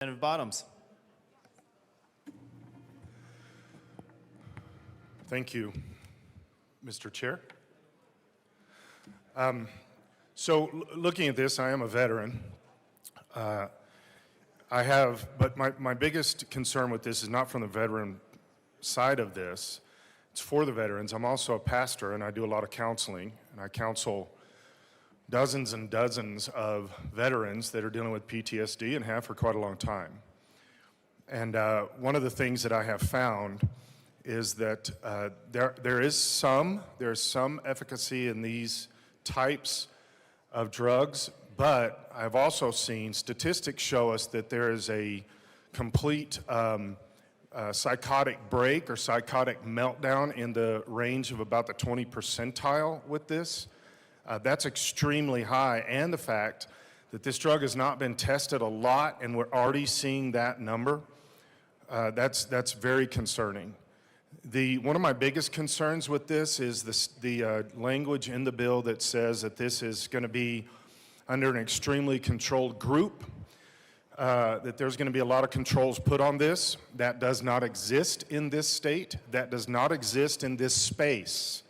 Representative Bottoms. Thank you, Mr. Chair. Looking at this, I am a veteran. But my biggest concern with this is not from the veteran side of this. It's for the veterans. I'm also a pastor, and I do a lot of counseling, and I counsel dozens and dozens of veterans that are dealing with PTSD and have for quite a long time. And one of the things that I have found is that there is some efficacy in these types of drugs, but I've also seen statistics show us that there is a complete psychotic break or psychotic meltdown in the range of about the 20 percentile with this. That's extremely high, and the fact that this drug has not been tested a lot and we're already seeing that number, that's very concerning. One of my biggest concerns with this is the language in the bill that says that this is going to be under an extremely controlled group, that there's going to be a lot of controls put on this. That does not exist in this state. That does not exist in this space.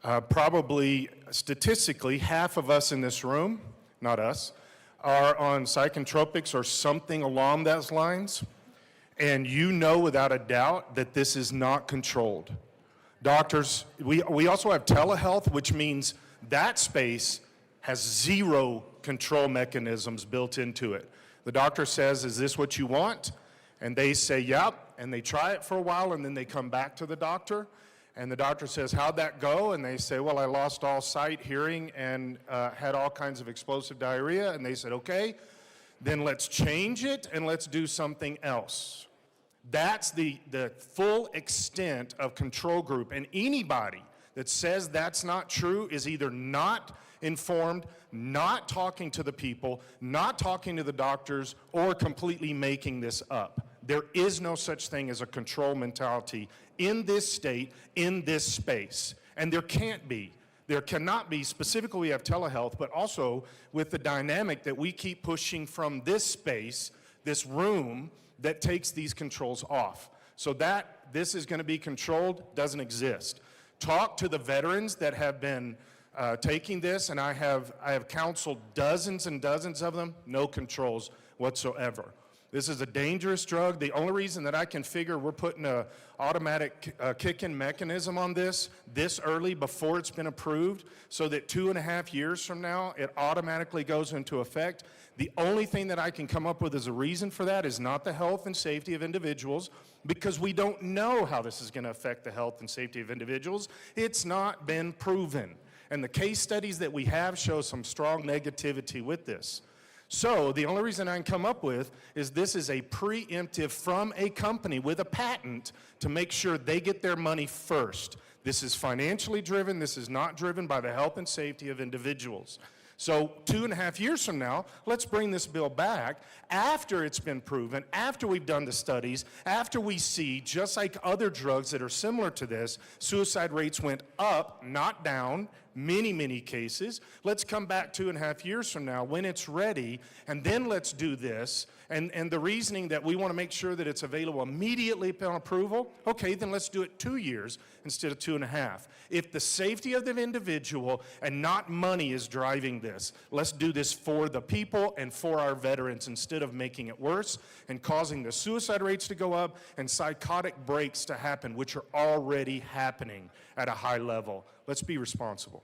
Probably statistically, half of us in this room, not us, are on psychotropics or something along those lines. And you know without a doubt that this is not controlled. Doctors, we also have telehealth, which means that space has zero control mechanisms built into it. The doctor says, is this what you want? And they say, yep, and they try it for a while, and then they come back to the doctor, and the doctor says, how'd that go? And they say, well, I lost all sight, hearing, and had all kinds of explosive diarrhea, and they said, okay, then let's change it and let's do something else. That's the full extent of control group, and anybody that says that's not true is either not informed, not talking to the people, not talking to the doctors, or completely making this up. There is no such thing as a control mentality in this state, in this space, and there can't be. There cannot be. Specifically, we have telehealth, but also with the dynamic that we keep pushing from this space, this room, that takes these controls off. So that this is going to be controlled doesn't exist. Talk to the veterans that have been taking this, and I have counseled dozens and dozens of them, no controls whatsoever. This is a dangerous drug. The only reason that I can figure we're putting an automatic kick-in mechanism on this early before it's been approved so that 2.5 years from now it automatically goes into effect. The only thing that I can come up with as a reason for that is not the health and safety of individuals, because we don't know how this is going to affect the health and safety of individuals. It's not been proven. And the case studies that we have show some strong negativity with this. So the only reason I can come up with is this is a preemptive from a company with a patent to make sure they get their money first. This is financially driven. This is not driven by the health and safety of individuals. So 2.5 years from now, let's bring this bill back after it's been proven, after we've done the studies, after we see, just like other drugs that are similar to this, suicide rates went up, not down, many cases. Let's come back 2.5 years from now when it's ready, and then let's do this. And the reasoning that we want to make sure that it's available immediately upon approval, okay, then let's do it 2 years instead of 2.5. If the safety of the individual and not money is driving this, let's do this for the people and for our veterans instead of making it worse and causing the suicide rates to go up and psychotic breaks to happen, which are already happening at a high level. Let's be responsible.